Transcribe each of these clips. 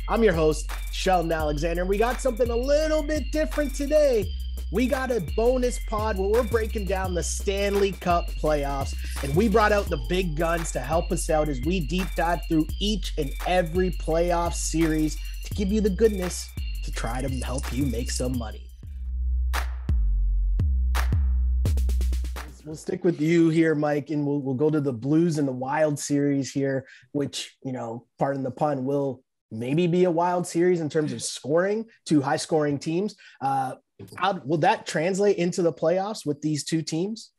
I'm your host, Sheldon Alexander, and we got something a little bit different today. We got a bonus pod where we're breaking down the Stanley Cup playoffs, and we brought out the big guns to help us out as we deep dive through each and every playoff series to give you the goodness to try to help you make some money. We'll stick with you here, Mike, and we'll go to the Blues and the Wild series here, which, pardon the pun, will maybe be a wild series in terms of scoring, two high-scoring teams. How will that translate into the playoffs with these two teams?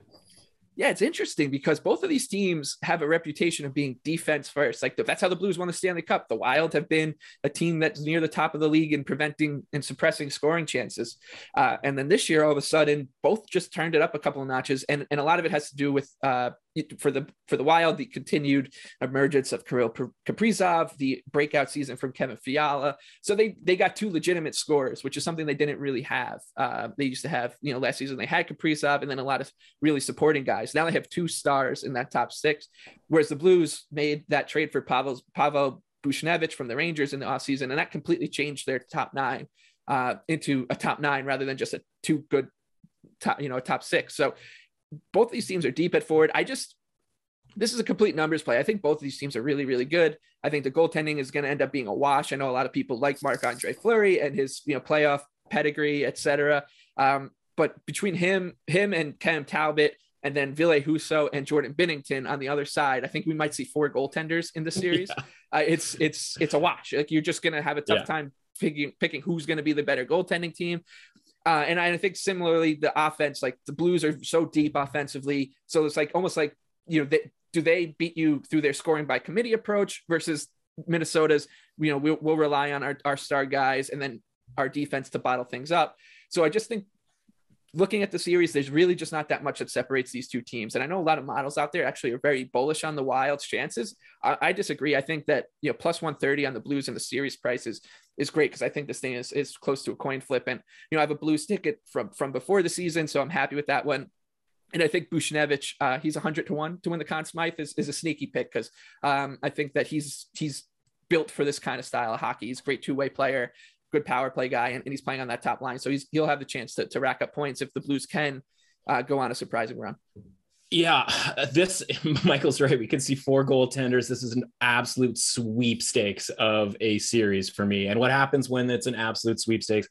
Yeah, it's interesting because both of these teams have a reputation of being defense first. Like that's how the Blues won the Stanley Cup. The Wild have been a team that's near the top of the league in preventing and suppressing scoring chances. And then this year, all of a sudden, both just turned it up a couple of notches. And a lot of it has to do with for the Wild, the continued emergence of Kirill Kaprizov, the breakout season from Kevin Fiala. So they got two legitimate scorers, which is something they didn't really have. They used to have, last season they had Kaprizov and then a lot of really supporting guys. Now they have two stars in that top six, whereas the Blues made that trade for Pavel Buchnevich from the Rangers in the offseason, and that completely changed their top nine into a top nine rather than just a top six. So both these teams are deep at forward. This is a complete numbers play. I think both of these teams are really, really good. I think the goaltending is going to end up being a wash. I know a lot of people like Marc-Andre Fleury and his, playoff pedigree, et cetera. But between him and Cam Talbot, and then Ville Husso and Jordan Binnington on the other side, I think we might see four goaltenders in the series. Yeah. It's a wash. Like you're just going to have a tough time picking who's going to be the better goaltending team. And I think similarly, the offense, like the Blues are so deep offensively. So it's like almost like, do they beat you through their scoring by committee approach versus Minnesota's, we'll rely on our star guys and then our defense to bottle things up. So I just think looking at the series, there's really just not that much that separates these two teams. And I know a lot of models out there actually are very bullish on the Wild's chances. I disagree. I think that, plus 130 on the Blues and the series price is great because I think this thing is close to a coin flip. And, I have a Blues ticket from before the season, so I'm happy with that one. And I think Buchnevich, he's 100-1 to win the Conn Smythe is a sneaky pick because I think that he's built for this kind of style of hockey. He's a great two-way player, good power play guy, and he's playing on that top line. So he'll have the chance to rack up points if the Blues can go on a surprising run. Yeah, Michael's right. We can see four goaltenders. This is an absolute sweepstakes of a series for me. And what happens when it's an absolute sweepstakes?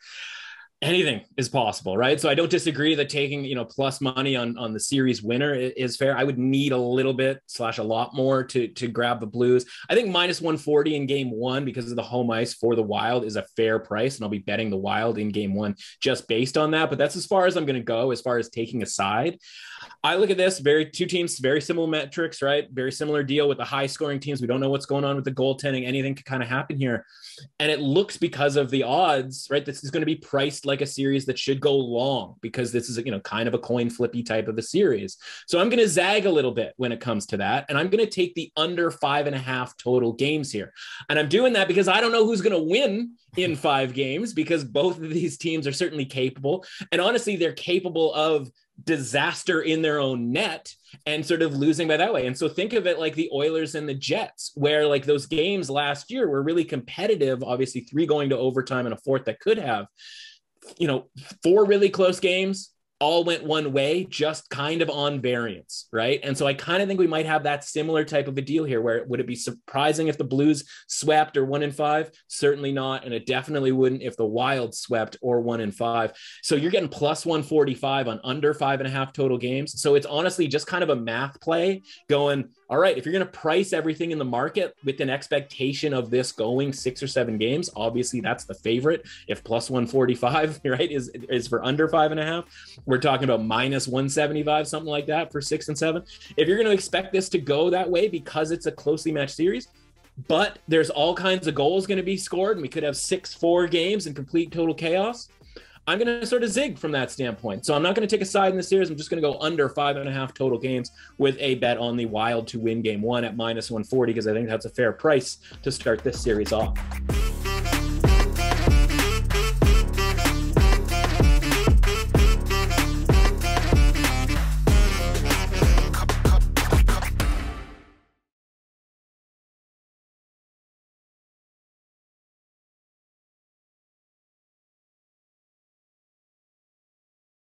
Anything is possible, right? So I don't disagree that taking, plus money on the series winner is fair. I would need a little bit / a lot more to grab the Blues. I think minus 140 in game one because of the home ice for the Wild is a fair price. And I'll be betting the Wild in game one just based on that. But that's as far as I'm going to go as far as taking a side. I look at this, two teams, very similar metrics, right? Very similar deal with the high scoring teams. We don't know what's going on with the goaltending. Anything could kind of happen here. And it looks because of the odds, right? This is going to be priced like a series that should go long because this is, kind of a coin flippy type of a series. So I'm going to zag a little bit when it comes to that. And I'm going to take the under 5.5 total games here. And I'm doing that because I don't know who's going to win in 5 games because both of these teams are certainly capable. And honestly, they're capable of disaster in their own net and sort of losing by that way. And so think of it like the Oilers and the Jets, where like those games last year were really competitive, obviously 3 going to overtime and a 4th that could have, 4 really close games, all went one way, just kind of on variance, right? And so I kind of think we might have that similar type of a deal here where would it be surprising if the Blues swept or 1-5? Certainly not. And it definitely wouldn't if the Wild swept or 1-5. So you're getting plus 145 on under 5.5 total games. So it's honestly just kind of a math play going, all right, if you're going to price everything in the market with an expectation of this going 6 or 7 games, obviously that's the favorite. If plus 145, right, is for under 5.5, we're talking about minus 175, something like that for 6 and 7. If you're going to expect this to go that way because it's a closely matched series, but there's all kinds of goals going to be scored and we could have 6-4 games in complete total chaos, I'm going to sort of zig from that standpoint. So I'm not going to take a side in the series. I'm just going to go under 5.5 total games with a bet on the Wild to win game one at minus 140 because I think that's a fair price to start this series off.